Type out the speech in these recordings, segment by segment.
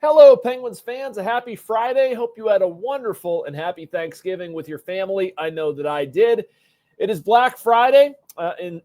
Hello, Penguins fans. A happy Friday. Hope you had a wonderful and happy Thanksgiving with your family. I know that I did. It is Black Friday.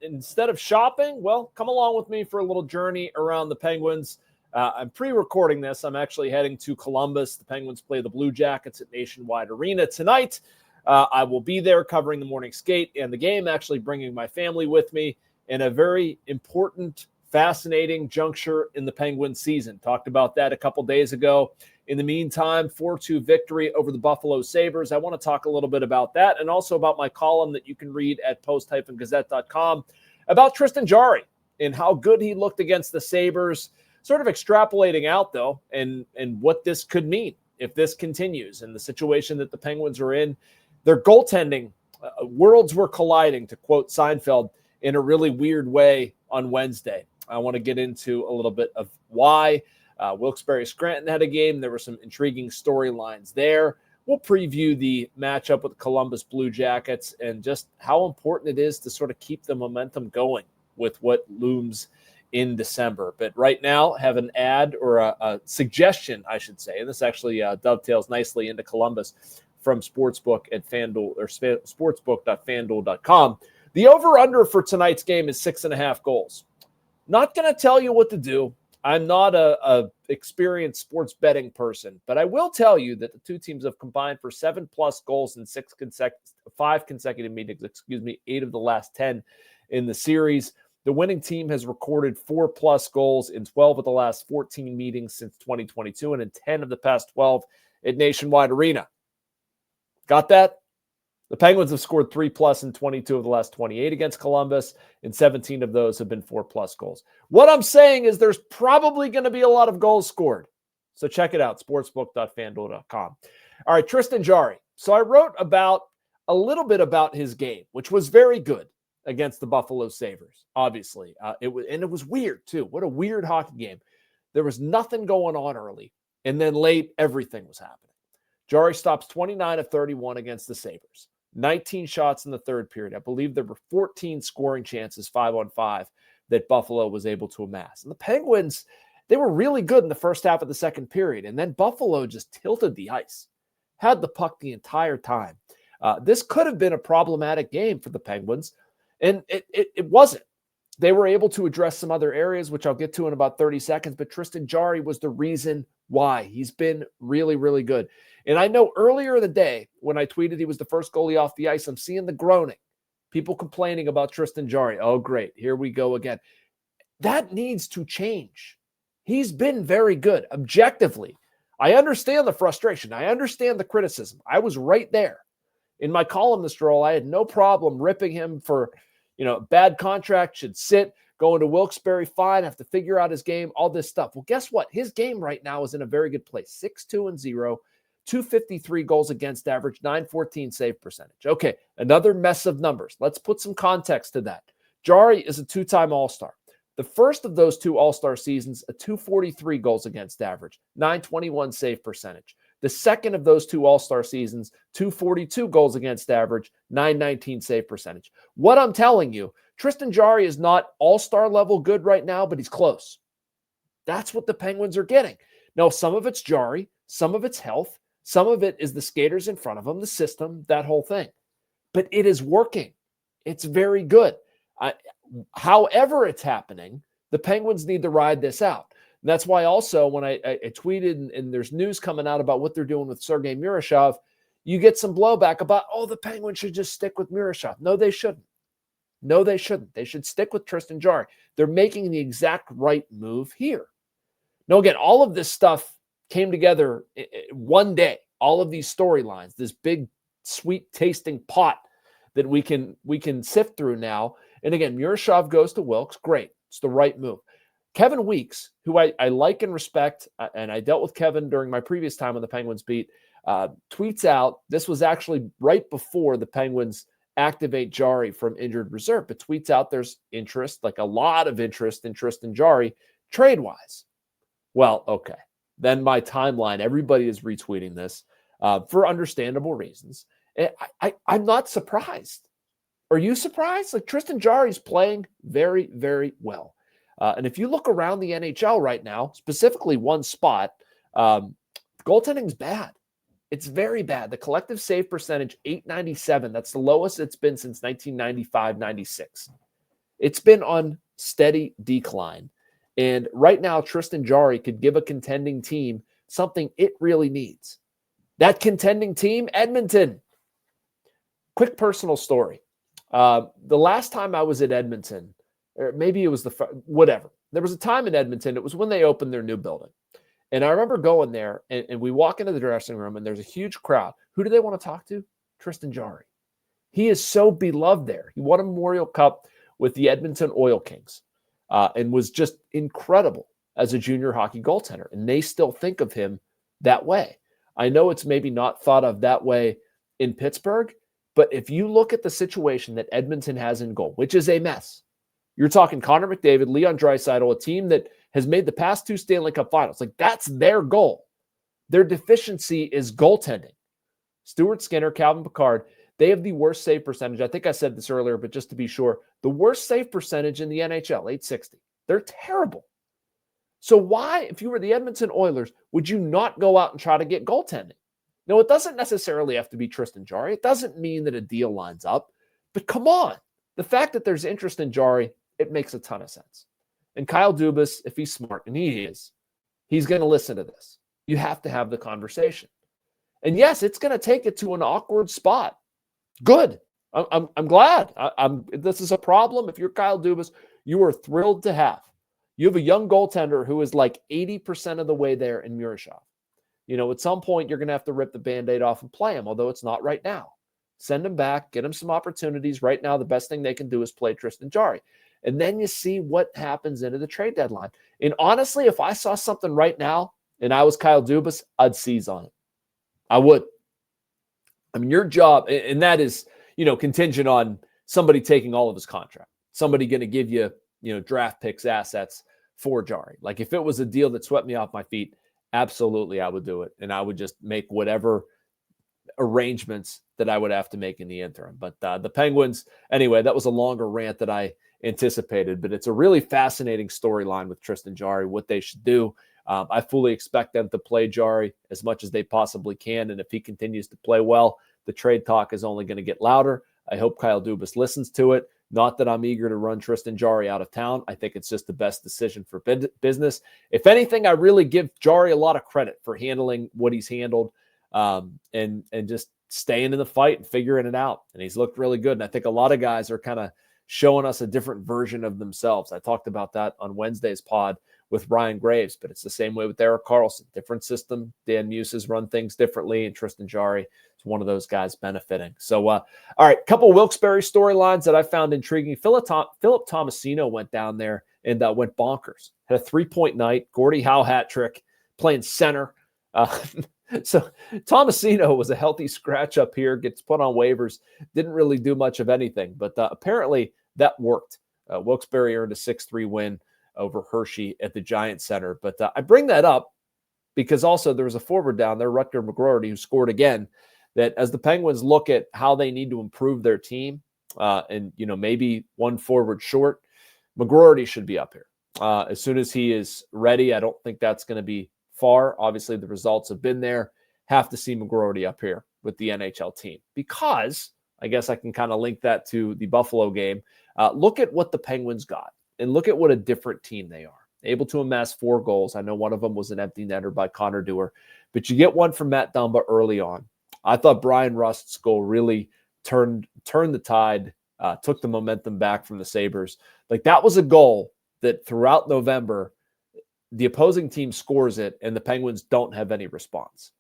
Instead of shopping, well, come along with me for a little journey around the Penguins. I'm pre-recording this. I'm actually heading to Columbus. The Penguins play the Blue Jackets at Nationwide Arena tonight. I will be there covering the morning skate and the game, actually bringing my family with me in a very important, fascinating juncture in the Penguins season. Talked about that a couple days ago. In the meantime, 4-2 victory over the Buffalo Sabres. I want to talk a little bit about that and also about my column that you can read at post-gazette.com about Tristan Jarry and how good he looked against the Sabres, sort of extrapolating out, though, and what this could mean if this continues and the situation that the Penguins are in. Their goaltending, worlds were colliding, to quote Seinfeld, in a really weird way on Wednesday. I want to get into a little bit of why. Wilkes-Barre-Scranton had a game. There were some intriguing storylines there. We'll preview the matchup with the Columbus Blue Jackets and just how important it is to sort of keep the momentum going with what looms in December. But right now, have an ad or a suggestion, I should say, and this actually dovetails nicely into Columbus from Sportsbook at FanDuel or sportsbook.fanduel.com. The over-under for tonight's game is 6.5 goals. Not going to tell you what to do. I'm not a experienced sports betting person, but I will tell you that the two teams have combined for 7+ goals in 5 consecutive meetings, 8 of the last 10 in the series. The winning team has recorded 4+ goals in 12 of the last 14 meetings since 2022 and in 10 of the past 12 at Nationwide Arena. Got that? The Penguins have scored 3+ in 22 of the last 28 against Columbus, and 17 of those have been 4+ goals. What I'm saying is there's probably going to be a lot of goals scored. So check it out, sportsbook.fanduel.com. All right, Tristan Jarry. So I wrote a little bit about his game, which was very good against the Buffalo Sabres, obviously. It was weird, too. What a weird hockey game. There was nothing going on early, and then late, everything was happening. Jarry stops 29 of 31 against the Sabres. 19 shots in the third period. I believe there were 14 scoring chances, 5-on-5, that Buffalo was able to amass. And the Penguins, they were really good in the first half of the second period. And then Buffalo just tilted the ice, had the puck the entire time. This could have been a problematic game for the Penguins, and it wasn't. They were able to address some other areas, which I'll get to in about 30 seconds, but Tristan Jarry was the reason why. He's been really, really good. And I know earlier in the day when I tweeted he was the first goalie off the ice, I'm seeing the groaning. People complaining about Tristan Jarry. Oh, great. Here we go again. That needs to change. He's been very good objectively. I understand the frustration. I understand the criticism. I was right there. In my columnist role, I had no problem ripping him for, bad contract, should sit, going to Wilkes-Barre, fine, have to figure out his game, all this stuff. Well, guess what? His game right now is in a very good place. 6-2-0, 253 goals against average, 914 save percentage. Okay, another mess of numbers. Let's put some context to that. Jarry is a 2-time All-Star. The first of those 2 All-Star seasons, a 243 goals against average, 921 save percentage. The second of those 2 All-Star seasons, 242 goals against average, 919 save percentage. What I'm telling you, Tristan Jarry is not All-Star level good right now, but he's close. That's what the Penguins are getting. Now, some of it's Jarry, some of it's health, some of it is the skaters in front of him, the system, that whole thing. But it is working. It's very good. However it's happening, the Penguins need to ride this out. And that's why also when I tweeted and there's news coming out about what they're doing with Sergei Murashov, you get some blowback about, the Penguins should just stick with Murashov. No, they shouldn't. No, they shouldn't. They should stick with Tristan Jarry. They're making the exact right move here. Now, again, all of this stuff came together one day. All of these storylines, this big, sweet-tasting pot that we can sift through now. And again, Murashov goes to Wilkes. Great. It's the right move. Kevin Weeks, who I like and respect, and I dealt with Kevin during my previous time on the Penguins beat, tweets out, this was actually right before the Penguins activate Jarry from injured reserve, but tweets out there's interest, like a lot of interest in Tristan Jarry trade-wise. Well, okay. Then my timeline, everybody is retweeting this for understandable reasons. I'm not surprised. Are you surprised? Like Tristan Jarry's playing very, very well. And if you look around the NHL right now, specifically one spot, Goaltending's bad. It's very bad. The collective save percentage, 897. That's the lowest it's been since 1995-96. It's been on steady decline. And right now, Tristan Jarry could give a contending team something it really needs. That contending team, Edmonton. Quick personal story. The last time I was at Edmonton, or maybe it was whatever. There was a time in Edmonton. It was when they opened their new building. And I remember going there, and we walk into the dressing room, and there's a huge crowd. Who do they want to talk to? Tristan Jarry. He is so beloved there. He won a Memorial Cup with the Edmonton Oil Kings and was just incredible as a junior hockey goaltender. And they still think of him that way. I know it's maybe not thought of that way in Pittsburgh, but if you look at the situation that Edmonton has in goal, which is a mess, you're talking Connor McDavid, Leon Draisaitl, a team that has made the past 2 Stanley Cup finals. Like, that's their goal. Their deficiency is goaltending. Stuart Skinner, Calvin Pickard, they have the worst save percentage. I think I said this earlier, but just to be sure, the worst save percentage in the NHL, 860. They're terrible. So why, if you were the Edmonton Oilers, would you not go out and try to get goaltending? No, it doesn't necessarily have to be Tristan Jarry. It doesn't mean that a deal lines up. But come on. The fact that there's interest in Jarry, it makes a ton of sense. And Kyle Dubas, if he's smart, and he is, he's going to listen to this. You have to have the conversation. And yes, it's going to take it to an awkward spot. Good. I'm glad. This is a problem. If you're Kyle Dubas, you are thrilled to have. You have a young goaltender who is like 80% of the way there in Murashov. You know, at some point, you're going to have to rip the Band-Aid off and play him, although it's not right now. Send him back, get him some opportunities. Right now, the best thing they can do is play Tristan Jarry. And then you see what happens into the trade deadline. And honestly, if I saw something right now and I was Kyle Dubas, I'd seize on it. I would. I mean, your job, and that is, you know, contingent on somebody taking all of his contract. Somebody going to give you, you know, draft picks, assets for Jarry. Like, if it was a deal that swept me off my feet, absolutely I would do it. And I would just make whatever arrangements that I would have to make in the interim. But the Penguins, anyway, that was a longer rant that I anticipated, but it's a really fascinating storyline with Tristan Jarry, what they should do. I fully expect them to play Jarry as much as they possibly can. And if he continues to play well, the trade talk is only going to get louder. I hope Kyle Dubas listens to it. Not that I'm eager to run Tristan Jarry out of town. I think it's just the best decision for business. If anything, I really give Jarry a lot of credit for handling what he's handled and just staying in the fight and figuring it out. And he's looked really good. And I think a lot of guys are kind of showing us a different version of themselves. I talked about that on Wednesday's pod with Ryan Graves, but it's the same way with Erik Karlsson. Different system. Dan Muse has run things differently, and Tristan Jarry is one of those guys benefiting. So, all right, a couple Wilkes-Barre storylines that I found intriguing. Philip Tomasino went down there and went bonkers. Had a 3-point night. Gordie Howe hat trick, playing center. So Tomasino was a healthy scratch up here, gets put on waivers, didn't really do much of anything, but apparently that worked. Wilkes-Barre earned a 6-3 win over Hershey at the Giants Center. But I bring that up because also there was a forward down there, Rutger McGroarty, who scored again, that as the Penguins look at how they need to improve their team and, you know, maybe one forward short, McGroarty should be up here. As soon as he is ready, I don't think that's going to be far. Obviously, the results have been there. Have to see McGroarty up here with the NHL team because I guess I can kind of link that to the Buffalo game. Look at what the Penguins got and look at what a different team they are. Able to amass 4 goals. I know one of them was an empty netter by Connor Dewar, but you get one from Matt Dumba early on. I thought Brian Rust's goal really turned the tide, took the momentum back from the Sabres. Like, that was a goal that throughout November, the opposing team scores it, and the Penguins don't have any response.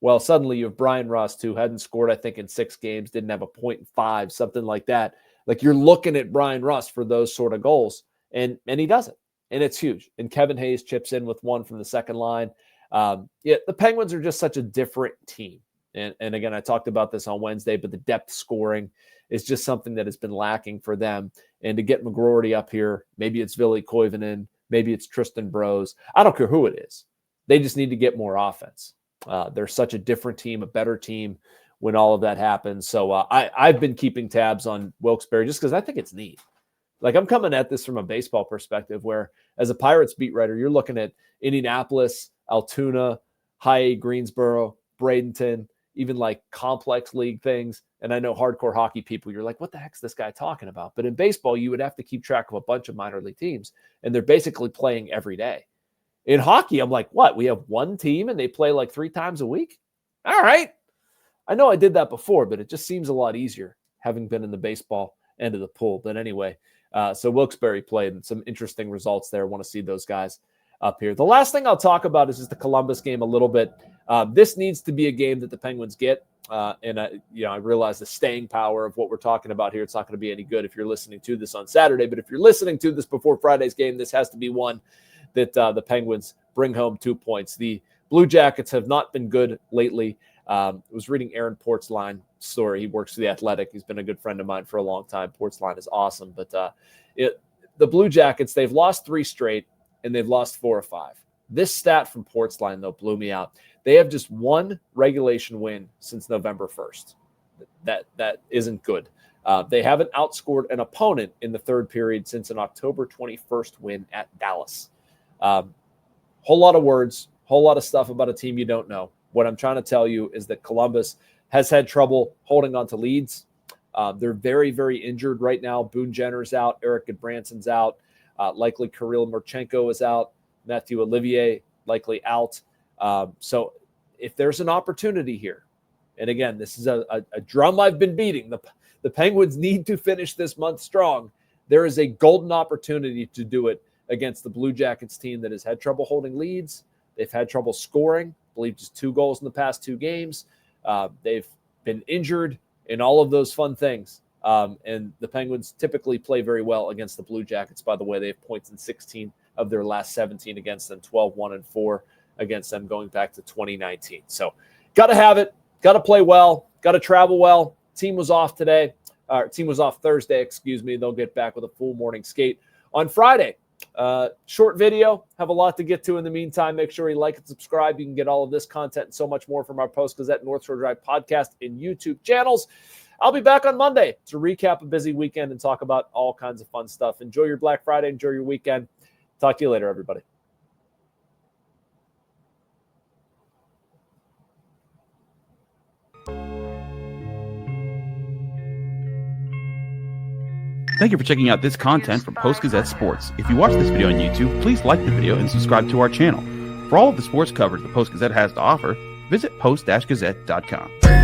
Well, suddenly you have Brian Rust, who hadn't scored, I think, in 6 games, didn't have a .5, something like that. Like, you're looking at Brian Rust for those sort of goals, and he does it, and it's huge. And Kevin Hayes chips in with one from the second line. The Penguins are just such a different team. And again, I talked about this on Wednesday, but the depth scoring is just something that has been lacking for them. And to get McGroarty up here, maybe it's Ville Koivunen, maybe it's Tristan Brose. I don't care who it is. They just need to get more offense. They're such a different team, a better team when all of that happens. So I've been keeping tabs on Wilkes-Barre just because I think it's neat. Like, I'm coming at this from a baseball perspective where as a Pirates beat writer, you're looking at Indianapolis, Altoona, high A Greensboro, Bradenton, even like complex league things. And I know hardcore hockey people, you're like, what the heck's this guy talking about? But in baseball, you would have to keep track of a bunch of minor league teams, and they're basically playing every day. In hockey, I'm like, what? We have one team and they play like 3 times a week? All right. I know I did that before, but it just seems a lot easier having been in the baseball end of the pool. But anyway, so Wilkes-Barre played and some interesting results there. I want to see those guys up here. The last thing I'll talk about is just the Columbus game a little bit. This needs to be a game that the Penguins get. And I realize the staying power of what we're talking about here. It's not going to be any good if you're listening to this on Saturday, but if you're listening to this before Friday's game, this has to be one that the Penguins bring home 2 points. The Blue Jackets have not been good lately. I was reading Aaron Portzline's story. He works for The Athletic. He's been a good friend of mine for a long time. Portzline is awesome. But the Blue Jackets, they've lost 3 straight, and they've lost 4 of 5. This stat from Portzline, though, blew me out. They have just 1 regulation win since November 1st. That isn't good. They haven't outscored an opponent in the third period since an October 21st win at Dallas. Whole lot of words, whole lot of stuff about a team you don't know. What I'm trying to tell you is that Columbus has had trouble holding on to leads. They're very, very injured right now. Boone Jenner's out. Eric Goodbranson's out. Likely Kirill Marchenko is out. Matthew Olivier likely out. So if there's an opportunity here, and again, this is a drum I've been beating. The Penguins need to finish this month strong. There is a golden opportunity to do it against the Blue Jackets team that has had trouble holding leads. They've had trouble scoring. I believe just 2 goals in the past 2 games. They've been injured in all of those fun things. And the Penguins typically play very well against the Blue Jackets. By the way, they have points in 16 of their last 17 against them, 12-1-4 against them going back to 2019. So got to have it, got to play well, got to travel well. Team was off today. Team was off Thursday, excuse me. They'll get back with a full morning skate on Friday. Short video, have a lot to get to in the meantime. Make sure you like and subscribe. You can get all of this content and so much more from our Post-Gazette North Shore Drive podcast and YouTube channels. I'll be back on Monday to recap a busy weekend and talk about all kinds of fun stuff. Enjoy your Black Friday. Enjoy your weekend. Talk to you later, everybody. Thank you for checking out this content from Post-Gazette Sports. If you watch this video on YouTube, please like the video and subscribe to our channel. For all of the sports coverage the Post-Gazette has to offer, visit post-gazette.com.